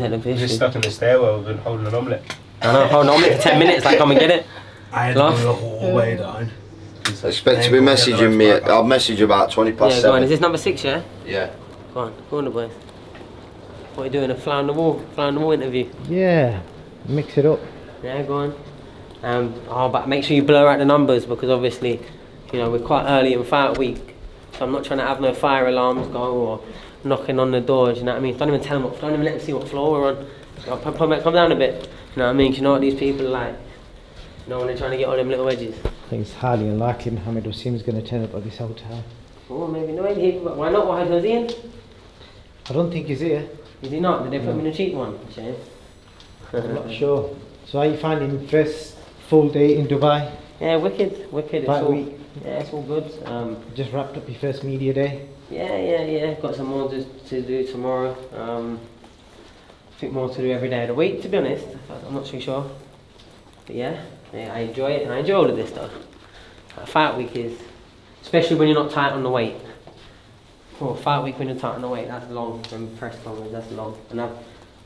take the piss. Just stuck in the stairwell and holding an omelette. I know, hold an omelette for 10 minutes, like come and get it. I had to go the whole way down. Expect to be messaging me. I'll message you about 20 past 7. Go on. Is this number 6? Yeah. Yeah. Go on, the boys. What are you doing? A fly on the wall interview? Yeah, mix it up. Yeah, go on. But make sure you blur out the numbers because obviously, you know, we're quite early in fight week, so I'm not trying to have no fire alarms go or knocking on the doors. You know what I mean? Don't even tell them. Don't even let them see what floor we're on. Come down a bit. You know what I mean? 'Cause you know what these people are like. You know when they're trying to get on them little edges. I think it's highly unlikely Mohammed Wasim's going to turn up at this hotel. Oh, maybe no. Why not? Why was he in? I don't think he's here. Is he not? Did they put him in a cheap one? Shane? I'm not sure. So how are you finding first full day in Dubai? Yeah, wicked. It's Fight all, week. yeah, it's all good. Just wrapped up your first media day. Yeah. Got some more to do tomorrow. I think more to do every day of the week, to be honest. I'm not too sure. But yeah, I enjoy it, and I enjoy all of this stuff. Fight week is, especially when you're not tight on the weight. Oh, fight week when you're tight on the weight, that's long. And press conference, that's long. And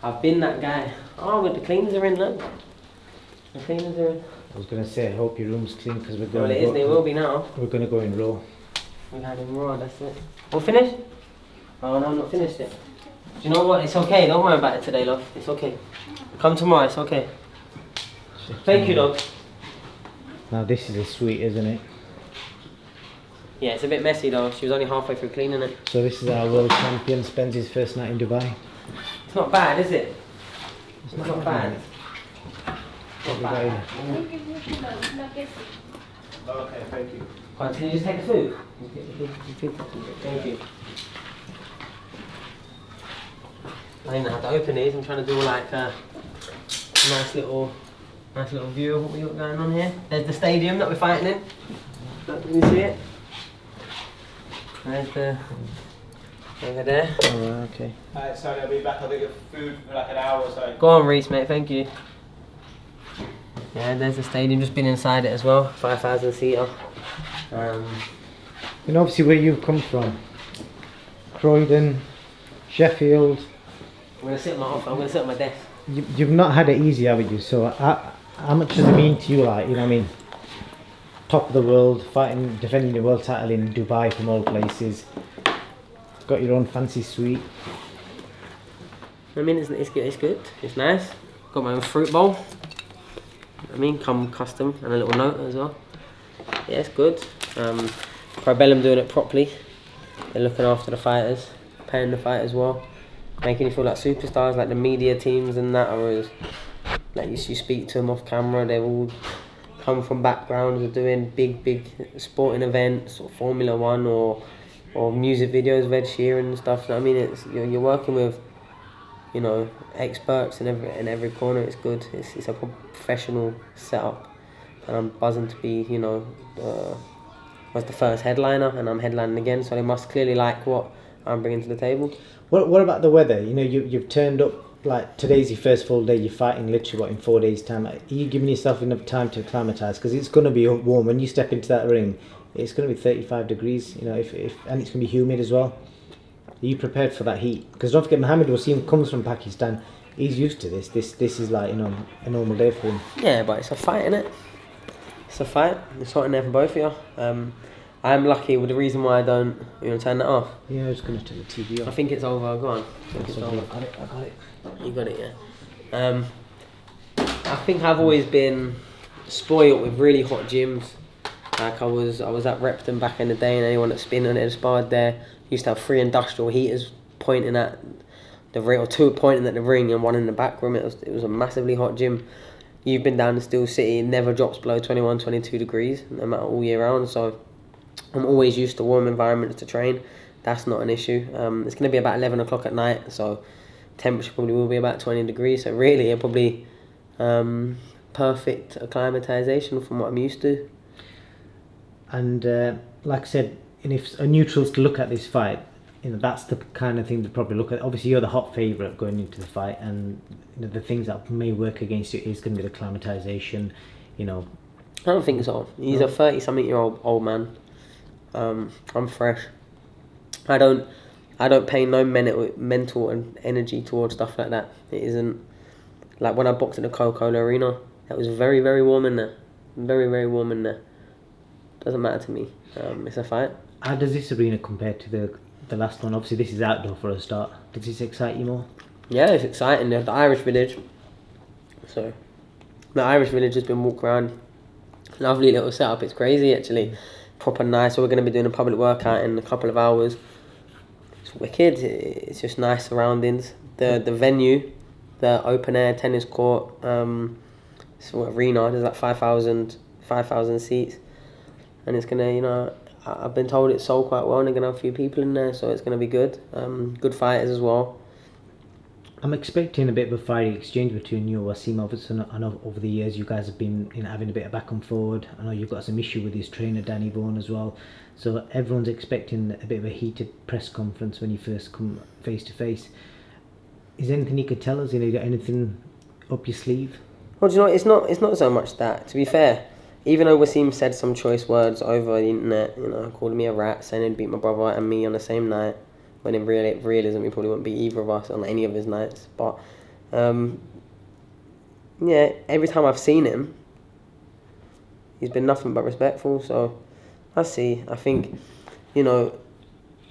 I've been that guy. Oh, but the cleaners are in, look. The cleaners are in. I was going to say, I hope your room's clean because we're Well, going. it is. They will be now. We're going to go in raw. We had him raw. That's it. We're finished? Oh no, I'm not finished yet. Do you know what? It's okay. Don't worry about it today, love. It's okay. Come tomorrow. It's okay. Thank you, dog. Now this is a sweet, isn't it? Yeah, it's a bit messy though. She was only halfway through cleaning it. So this is our world champion, spends his first night in Dubai. It's not bad, is it? It's not bad. Not bad. Okay, thank you. Can you just take the food? Thank you. I didn't have to open these. I'm trying to do like a nice little view of what we got going on here. There's the stadium that we're fighting in. Can you see it? There's the over there. Oh, okay. Alright, sorry, I'll be back. I'll get your food for like an hour or so. Go on, Reese, mate. Thank you. Yeah, there's the stadium. Just been inside it as well. 5,000 seater. And obviously where you've come from, Croydon, Sheffield. I'm gonna sit at my office. I'm gonna sit at my desk. You've not had it easy, have you? So how much does it mean to you, like, you know what I mean? Top of the world, fighting, defending the world title in Dubai from all places. Got your own fancy suite. I mean, it's good. It's good. It's nice. Got my own fruit bowl. I mean, come custom and a little note as well. Yeah, it's good. Cribellum doing it properly. They're looking after the fighters, paying the fighters well, making you feel like superstars, like the media teams and that. Or like you speak to them off camera, they've all come from backgrounds of doing big sporting events or Formula 1 or music videos of Ed Sheeran and stuff. So I mean, it's you're working with, you know, experts in every corner. It's good. It's a professional setup, and I'm buzzing to be, you know, was the first headliner, and I'm headlining again. So they must clearly like what I'm bringing to the table. What about the weather? You know, you've turned up, like today's your first full day. You're fighting literally in 4 days' time. Are you giving yourself enough time to acclimatise? Because it's going to be warm when you step into that ring. It's going to be 35 degrees. You know, if and it's going to be humid as well. Are you prepared for that heat? Because don't forget, Mohammed Wasim comes from Pakistan. He's used to this. This is like, you know, a normal day for him. Yeah, but it's a fight, innit? It's a fight. It's something there for both of you. I'm lucky with the reason why I don't, you know, turn that off. Yeah, I was going to turn the TV off. I think it's over. Go on. I think it's over. I got it. You got it, yeah. I think I've always been spoiled with really hot gyms. Like I was at Repton back in the day, and anyone that's been on it sparred there used to have 3 industrial heaters pointing at the ring, or 2 pointing at the ring and 1 in the back room. It was a massively hot gym. You've been down to Steel City, it never drops below 21, 22 degrees, no matter all year round. So I'm always used to warm environments to train. That's not an issue. It's going to be about 11 o'clock at night, so temperature probably will be about 20 degrees. So really, it'll probably perfect acclimatization from what I'm used to. And like I said, and if a neutral's to look at this fight, you know, that's the kind of thing to probably look at. Obviously, you're the hot favourite going into the fight, and you know, the things that may work against you is going to be the acclimatization. You know, I don't think so. He's a 30-something-year-old old man. I'm fresh. I don't I don't pay no mental and energy towards stuff like that. It isn't like when I boxed at the Coca-Cola Arena. That was very, very warm in there. Very, very warm in there. Doesn't matter to me. It's a fight. How does this arena compare to the last one? Obviously, this is outdoor for a start. Does this excite you more? Yeah, it's exciting. The Irish Village. So, the Irish Village has been walked around. Lovely little setup. It's crazy actually. Proper nice. So we're going to be doing a public workout in a couple of hours. It's wicked. It's just nice surroundings. The venue, the open air tennis court. So arena. There's like 5,000 seats, and it's gonna, I've been told it's sold quite well, and they're gonna have a few people in there, so it's gonna be good. Good fighters as well. I'm expecting a bit of a fiery exchange between you and Wasim. Obviously, I know over the years you guys have been having a bit of back and forward. I know you've got some issue with his trainer Danny Vaughan as well. So everyone's expecting a bit of a heated press conference when you first come face to face. Is there anything you could tell us? You got anything up your sleeve? Well, do you know, it's not so much that. To be fair, even though Wasim said some choice words over the internet, calling me a rat, saying he'd beat my brother and me on the same night, when in realism he probably wouldn't beat either of us on any of his nights. But yeah, every time I've seen him, he's been nothing but respectful. So I see. I think, he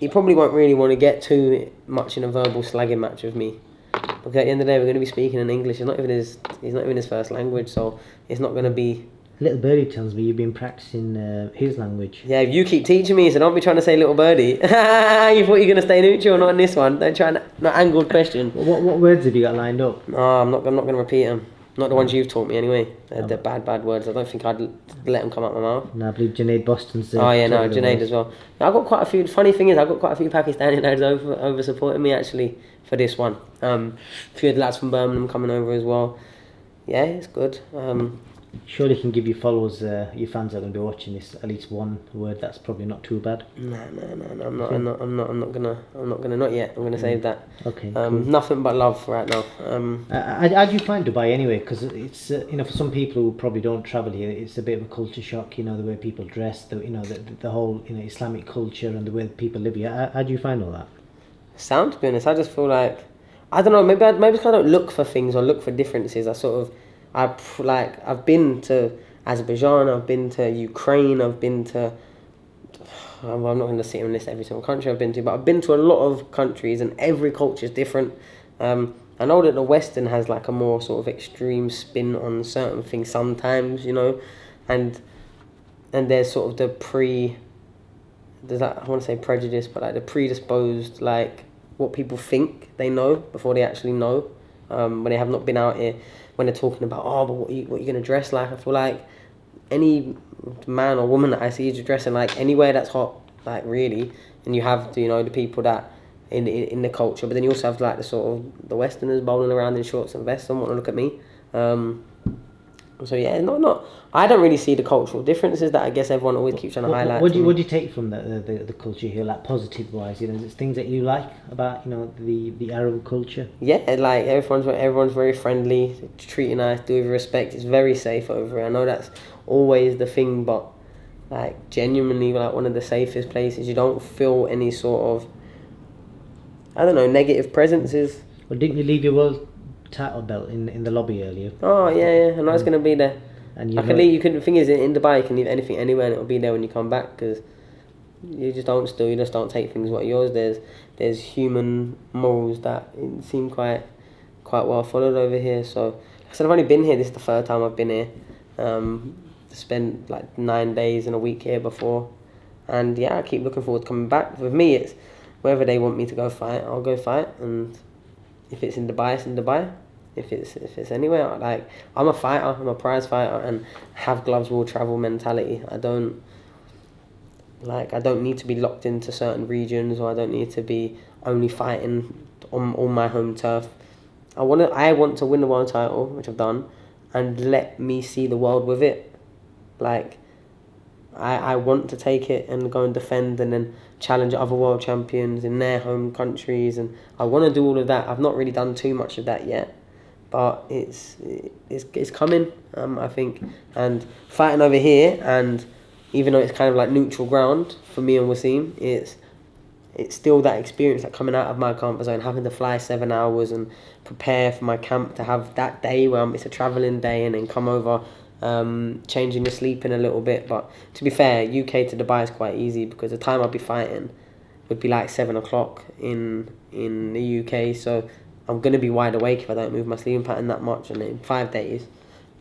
probably won't really want to get too much in a verbal slagging match with me. Because at the end of the day, we're going to be speaking in English. He's not even his first language, so it's not going to be. Little Birdie tells me you've been practicing his language. Yeah, you keep teaching me, so don't be trying to say Little Birdie. You thought you were going to stay neutral, not in this one. Don't try not angled question. What words have you got lined up? No, I'm not going to repeat them. Not the ones you've taught me anyway. They're bad words. I don't think I'd let them come out my mouth. No, I believe Junaid Boston's Oh yeah, no, Junaid as well. I've got quite a few. Funny thing is, I've got quite a few Pakistani lads over supporting me actually for this one. A few of the lads from Birmingham coming over as well. Yeah, it's good. Surely you can give your followers, your fans are going to be watching this, at least one word that's probably not too bad. No, I'm not gonna, not yet. I'm gonna save that. Okay. Cool. Nothing but love right now. How do you find Dubai anyway? Because it's for some people who probably don't travel here, it's a bit of a culture shock. The way people dress, the whole Islamic culture and the way people live here. How do you find all that? To be honest, I just feel like, I don't know. Maybe because I don't look for things or look for differences. I've been to Azerbaijan, I've been to Ukraine, I've been to, I'm not going to sit and list every single country I've been to, but I've been to a lot of countries and every culture is different. I know that the Western has like a more sort of extreme spin on certain things sometimes, and there's sort of I want to say prejudice, but like the predisposed, like what people think they know before they actually know, when they have not been out here. When they're talking about, but what are you going to dress like? I feel like any man or woman that I see is dressing like anywhere that's hot, like really. And you have, the people that in the culture, but then you also have like the sort of the Westerners bowling around in shorts and vests and want to look at me. So yeah, not. I don't really see the cultural differences that I guess everyone always keeps trying to highlight. What do you take from the culture here, like positive wise? There's things that you like about the Arab culture. Yeah, like everyone's very friendly, treat you nice, do with respect. It's very safe over here. I know that's always the thing, but like genuinely, like one of the safest places. You don't feel any sort of, I don't know, negative presences. Well, didn't you leave your world title belt in the lobby earlier? Oh yeah, I know it's gonna be there. And I can leave. The thing is, in Dubai, you can leave anything anywhere, and it'll be there when you come back. Because you just don't steal. You just don't take things what are yours. There's human morals that seem quite well followed over here. So, like I said, I've only been here. This is the third time I've been here. Spent like 9 days and a week here before, and yeah, I keep looking forward to coming back. With me, it's wherever they want me to go fight, I'll go fight, and if it's in Dubai, it's in Dubai. If it's anywhere, like I'm a fighter, I'm a prize fighter, and have gloves will travel mentality. I don't need to be locked into certain regions, or I don't need to be only fighting on my home turf. I want to win the world title, which I've done, and let me see the world with it. Like I want to take it and go and defend and then challenge other world champions in their home countries, and I want to do all of that. I've not really done too much of that yet. But it's coming, I think, and fighting over here, and even though it's kind of like neutral ground for me and Wasim, it's it's still that experience, like coming out of my comfort zone, having to fly 7 hours and prepare for my camp, to have that day where it's a travelling day and then come over, changing the sleeping a little bit. But to be fair, UK to Dubai is quite easy because the time I'll be fighting would be like 7 o'clock in the UK, so I'm going to be wide awake if I don't move my sleeping pattern that much, and in 5 days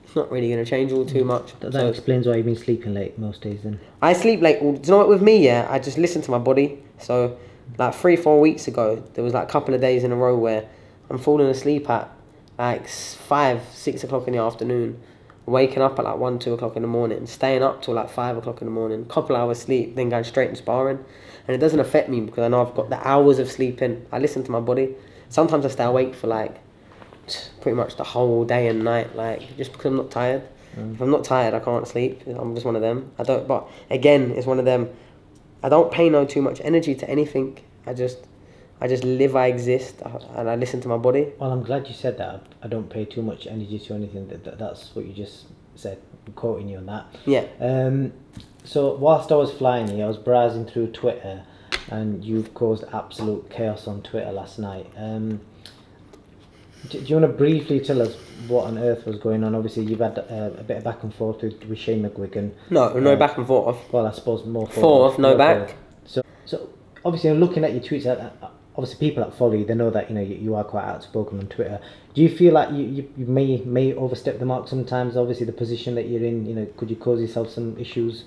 it's not really going to change all too much. That explains why you've been sleeping late most days then. I sleep late. Do you know what, with me, yeah, I just listen to my body. So like 3-4 weeks ago, there was like a couple of days in a row where I'm falling asleep at like 5-6 o'clock in the afternoon, waking up at like 1-2 o'clock in the morning, staying up till like 5 o'clock in the morning, couple hours sleep, then going straight into sparring. And it doesn't affect me because I know I've got the hours of sleeping. I listen to my body. Sometimes I stay awake for like pretty much the whole day and night, like just because I'm not tired. If I'm not tired, I can't sleep. I'm just one of them. But again, it's one of them. I don't pay no too much energy to anything. I just live, I exist, and I listen to my body. Well, I'm glad you said that. I don't pay too much energy to anything. That's what you just said. I'm quoting you on that. Yeah. So whilst I was flying here, I was browsing through Twitter, and you've caused absolute chaos on Twitter last night. Do you want to briefly tell us what on earth was going on? Obviously, you've had a bit of back and forth with Shane McGuigan. No back and forth. Well, I suppose more forth, no back. So obviously, I'm looking at your tweets. Obviously, people that follow you, they know that you are quite outspoken on Twitter. Do you feel like you may overstep the mark sometimes? Obviously, the position that you're in, could you cause yourself some issues?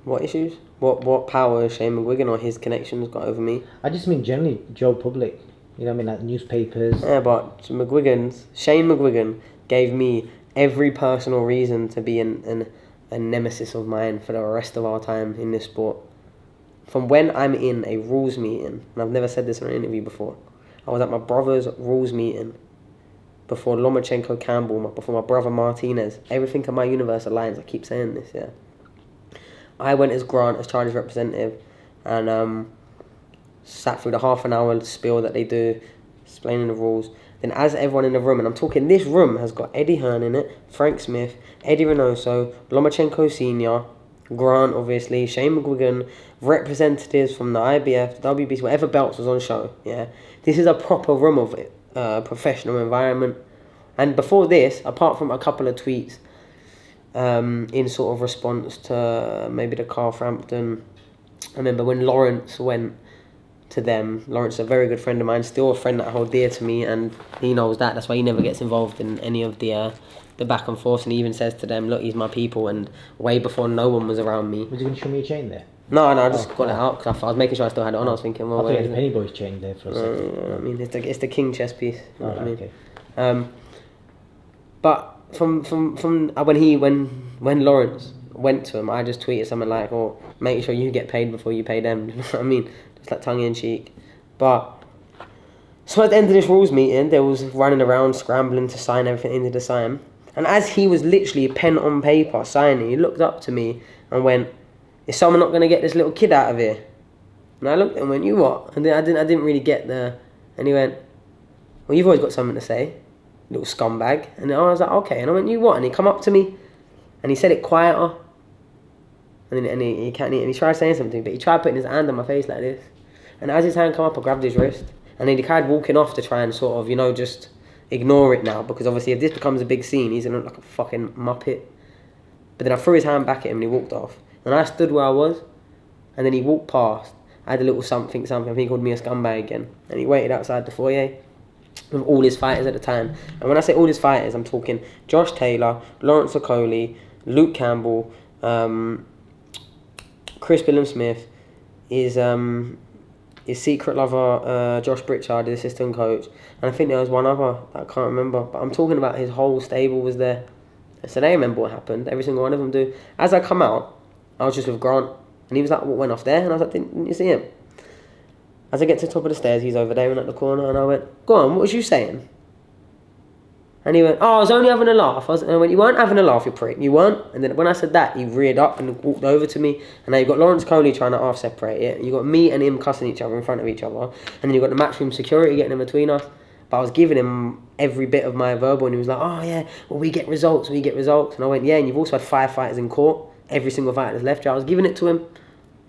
What issues? What power has Shane McGuigan or his connections got over me? I just mean generally, Joe Public. You know what I mean, like newspapers. Yeah, but Shane McGuigan gave me every personal reason to be a nemesis of mine for the rest of our time in this sport. From when I'm in a rules meeting, and I've never said this in an interview before, I was at my brother's rules meeting before Lomachenko Campbell, before my brother Martinez. Everything in my universe aligns. I keep saying this, yeah. I went as Grant, as Charlie's representative, and sat through the half an hour spiel that they do, explaining the rules. Then as everyone in the room, and I'm talking, this room has got Eddie Hearn in it, Frank Smith, Eddie Reynoso, Lomachenko Sr., Grant, obviously, Shane McGuigan, representatives from the IBF, the WBC, whatever belts was on show, yeah. This is a proper room of it, professional environment. And before this, apart from a couple of tweets, in sort of response to maybe the Carl Frampton, I remember when Lawrence went to them. Lawrence is a very good friend of mine, still a friend that I hold dear to me, and he knows that. That's why he never gets involved in any of the back and forth, and he even says to them, look, he's my people, and way before no one was around me. Was you going to show me a chain there? No, I just got it out because I was making sure I still had it on. I was thinking, well, I thought it was Penny Boy's chain there for a second. I mean, it's the king chess piece. You know what I mean? Okay. But from when Lawrence went to him, I just tweeted something like, "Oh, make sure you get paid before you pay them." You know what I mean? Just like tongue in cheek. But so at the end of this rules meeting, there was running around scrambling to sign everything into the sign. And as he was literally pen on paper signing, he looked up to me and went, "Is someone not going to get this little kid out of here?" And I looked at him and went, "You what?" And then I didn't really get the. And he went, "Well, you've always got something to say, little scumbag." And I was like, "Okay." And I went, "You what?" And he come up to me, and he said it quieter. And he tried saying something, but he tried putting his hand on my face like this. And as his hand come up, I grabbed his wrist, and then he tried walking off to try and sort of, just ignore it now, because obviously if this becomes a big scene, he's gonna look like a fucking muppet. But then I threw his hand back at him and he walked off. And I stood where I was, and then he walked past. I had a little something, I think he called me a scumbag again. And he waited outside the foyer with all his fighters at the time. And when I say all his fighters, I'm talking Josh Taylor, Lawrence Okoli, Luke Campbell, Chris Billum-Smith, his secret lover, Josh Pritchard, the assistant coach, and I think there was one other that I can't remember, but I'm talking about his whole stable was there. So they remember what happened, every single one of them do. As I come out, I was just with Grant, and he was like, "What went off there?" And I was like, "Didn't you see him?" As I get to the top of the stairs, he's over there and at the corner, and I went, "Go on, what was you saying?" And he went, "Oh, I was only having a laugh." And I went, "You weren't having a laugh, you prick. You weren't." And then when I said that, he reared up and walked over to me. And now you've got Lawrence Coley trying to half separate it. You've got me and him cussing each other in front of each other. And then you've got the matchroom security getting in between us. But I was giving him every bit of my verbal, and he was like, "Oh yeah, well we get results. And I went, "Yeah, and you've also had 5 fighters in court. Every single fighter that's left you." I was giving it to him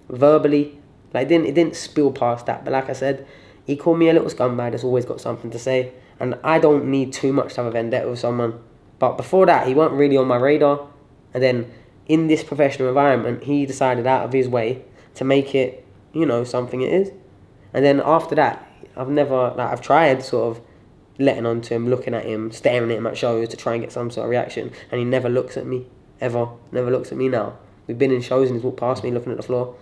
verbally, Like it didn't spill past that. But like I said, he called me a little scumbag that's always got something to say. And I don't need too much to have a vendetta with someone. But before that, he weren't really on my radar. And then in this professional environment, he decided out of his way to make it, you know, something it is. And then after that, I've tried sort of letting on to him, looking at him, staring at him at shows to try and get some sort of reaction. And he never looks at me, ever. Never looks at me now. We've been in shows and he's walked past me looking at the floor.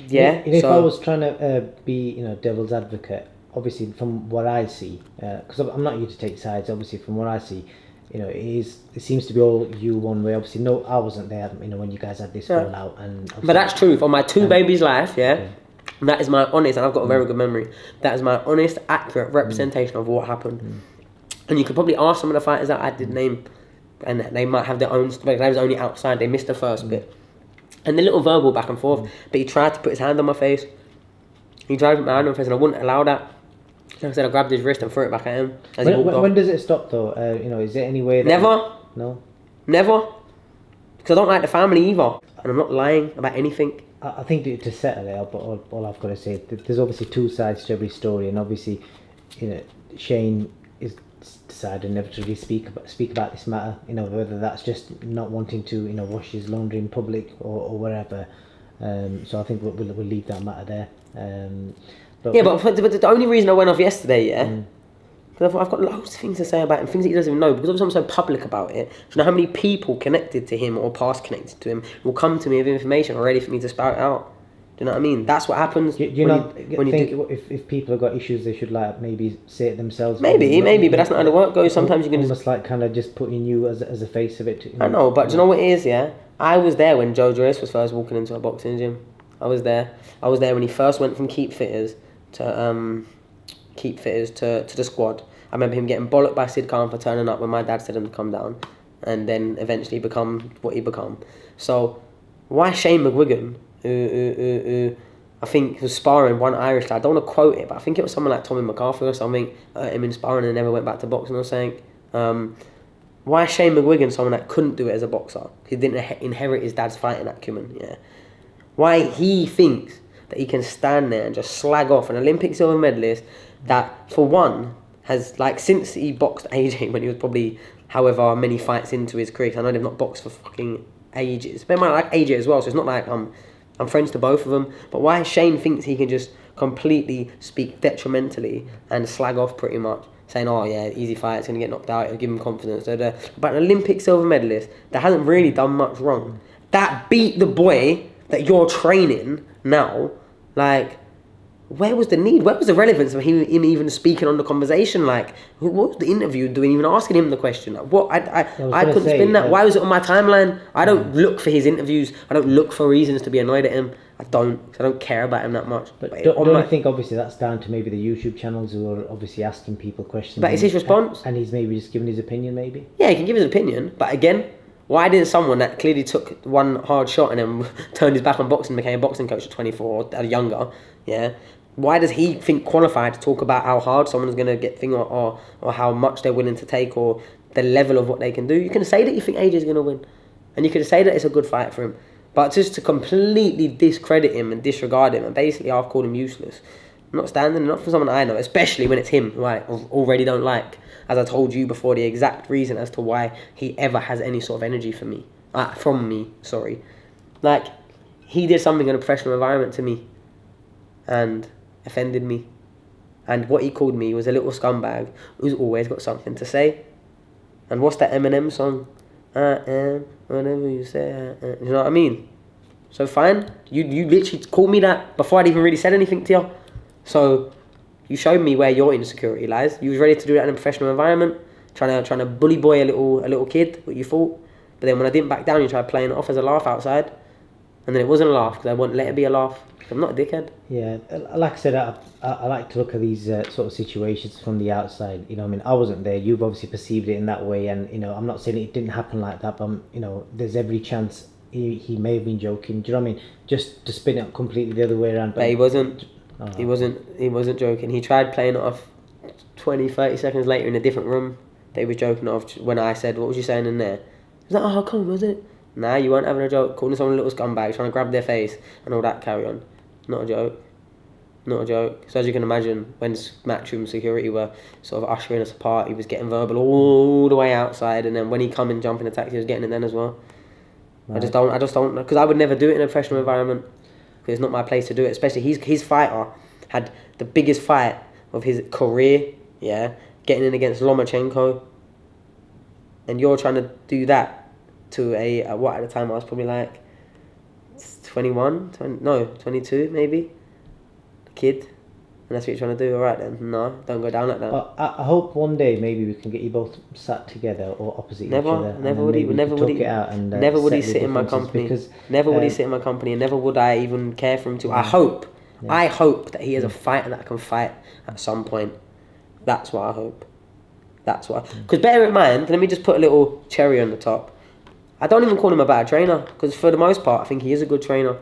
Yeah. If I was trying to be, you know, devil's advocate, obviously from what I see, because I'm not here to take sides, obviously from what I see, you know, it seems to be all you one way. Obviously, no, I wasn't there, you know, when you guys had this fallout. But that's true. For my two babies' life, that is my honest, and I've got a very good memory, that is my honest, accurate representation of what happened. And you could probably ask some of the fighters that I did name, and they might have their own story. I was only outside, they missed the first bit. And the little verbal back and forth, but he tried to put his hand on my face. He tried to put my hand on my face, and I wouldn't allow that. Like I said, I grabbed his wrist and threw it back at him as he walked off. When does it stop though? You know, is there any way that... Never. No? Never. Because I don't like the family either. And I'm not lying about anything. I think to settle it up, all I've got to say, there's obviously two sides to every story, and obviously, you know, Shane is decided never to really speak about this matter, you know, whether that's just not wanting to, you know, wash his laundry in public or whatever. So I think we'll leave that matter there. But the only reason I went off yesterday, because I've got loads of things to say about him, things that he doesn't even know, because obviously I'm so public about it. Do you know how many people connected to him or past connected to him will come to me with information already for me to spout out? Do you know what I mean? That's what happens. If people have got issues, they should like maybe say it themselves. Maybe, but that's not how the work goes. Sometimes you can almost like kind of just putting you as a face of it. You know? I know, but do you know what it is? Yeah, I was there when Joe Joyce was first walking into a boxing gym. I was there when he first went from Keep Fitters to the squad. I remember him getting bollocked by Sid Khan for turning up when my dad said him to come down, and then eventually become what he become. So why Shane McGuigan, who I think was sparring one Irish lad, I don't want to quote it, but I think it was someone like Tommy McCarthy or something, him in sparring and never went back to boxing or something. Why Shane McGuigan, someone that couldn't do it as a boxer, he didn't inherit his dad's fighting acumen, why he thinks that he can stand there and just slag off an Olympic silver medalist that, for one, has, like, since he boxed AJ when he was probably however many fights into his career, 'cause I know they've not boxed for fucking ages. But I might like AJ as well, so it's not like I'm friends to both of them. But why Shane thinks he can just completely speak detrimentally and slag off pretty much, saying, oh yeah, easy fight, it's going to get knocked out, it'll give him confidence. About an Olympic silver medalist that hasn't really done much wrong, that beat the boy that you're training now, like, where was the need? Where was the relevance of him even speaking on the conversation? Like, what was the interview doing, even asking him the question? Like, what? I couldn't spin that. Why was it on my timeline? I don't look for his interviews. I don't look for reasons to be annoyed at him. I don't care about him that much. But don't you think obviously that's down to maybe the YouTube channels who are obviously asking people questions? But it's his response. And he's maybe just giving his opinion, maybe? Yeah, he can give his opinion. But again, why didn't someone that clearly took one hard shot and then turned his back on boxing and became a boxing coach at 24 or younger, why does he think qualified to talk about how hard someone's going to get thing or how much they're willing to take or the level of what they can do? You can say that you think AJ's going to win. And you can say that it's a good fight for him. But just to completely discredit him and disregard him, and basically I've called him useless. I'm not standing enough for someone I know, especially when it's him, who I already don't like. As I told you before, the exact reason as to why he ever has any sort of energy for me. From me. Like, he did something in a professional environment to me. And offended me, and what he called me was a little scumbag who's always got something to say. And what's that Eminem song? I am whatever you say. You know what I mean? So fine, you literally called me that before I'd even really said anything to you. So you showed me where your insecurity lies. You was ready to do that in a professional environment, trying to bully boy a little kid, what you thought. But then when I didn't back down, you tried playing it off as a laugh outside, and then it wasn't a laugh because I wouldn't let it be a laugh. I'm not a dickhead. Yeah, like I said, I like to look at these sort of situations from the outside. You know, I mean, I wasn't there. You've obviously perceived it in that way, and you know, I'm not saying it didn't happen like that, but you know, there's every chance he may have been joking. Do you know what I mean? Just to spin it completely the other way around. But he wasn't. Oh. He wasn't joking. He tried playing it off 20, 30 seconds later in a different room. They was joking off when I said, "What was you saying in there?" He's like, "Oh, come on, was it?" Nah, you weren't having a joke. Calling someone a little scumbag, trying to grab their face and all that carry on. Not a joke. Not a joke. So as you can imagine, when Matchroom security were sort of ushering us apart, he was getting verbal all the way outside, and then when he come and jump in the taxi, he was getting it then as well. Right. I just don't, because I would never do it in a professional environment. Because it's not my place to do it. Especially his fighter had the biggest fight of his career, yeah, getting in against Lomachenko, and you're trying to do that to what at the time I was probably like 22 maybe, a kid, and that's what you're trying to do. All right then, no, don't go down like that. I hope one day maybe we can get you both sat together or opposite each other. Never would he sit in my company. Never would he sit in my company, and never would I even care for him to. I hope that he is a fighter that can fight at some point. That's what I hope. That's what. Because bear in mind, let me just put a little cherry on the top. I don't even call him a bad trainer, because for the most part, I think he is a good trainer.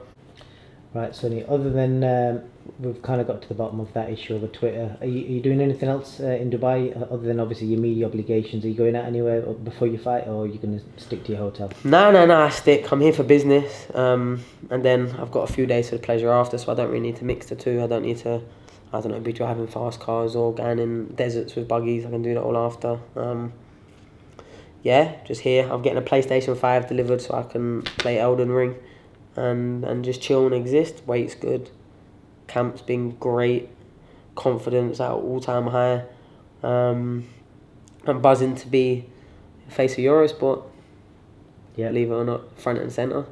Right, Sonny, other than we've kind of got to the bottom of that issue over Twitter, are you doing anything else in Dubai, other than obviously your media obligations? Are you going out anywhere before you fight, or are you going to stick to your hotel? No, I stick. I'm here for business, and then I've got a few days for the pleasure after, so I don't really need to mix the two. I don't need to, be driving fast cars or going in deserts with buggies. I can do that all after. Yeah, just here. I'm getting a PlayStation 5 delivered so I can play Elden Ring and just chill and exist. Weight's good. Camp's been great. Confidence at all-time high. I'm buzzing to be face of Eurosport. Yeah. Believe it or not, front and centre.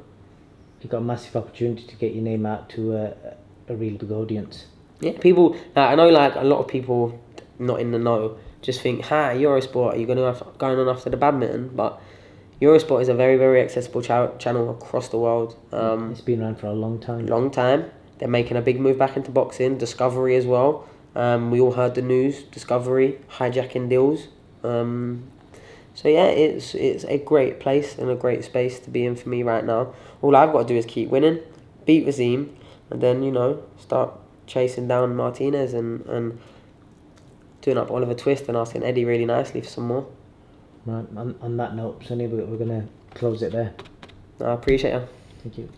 You've got a massive opportunity to get your name out to a real big audience. Yeah, people. I know, like a lot of people not in the know just think, Eurosport, are you going on after the badminton? But Eurosport is a very, very accessible channel across the world. It's been around for a long time. Long time. They're making a big move back into boxing. Discovery as well. We all heard the news. Discovery hijacking deals. So yeah, it's a great place and a great space to be in for me right now. All I've got to do is keep winning, beat Wazeem, and then start chasing down Martinez and doing up Oliver Twist and asking Eddie really nicely for some more. Right, on that note, Sonny, we're going to close it there. I appreciate you. Thank you.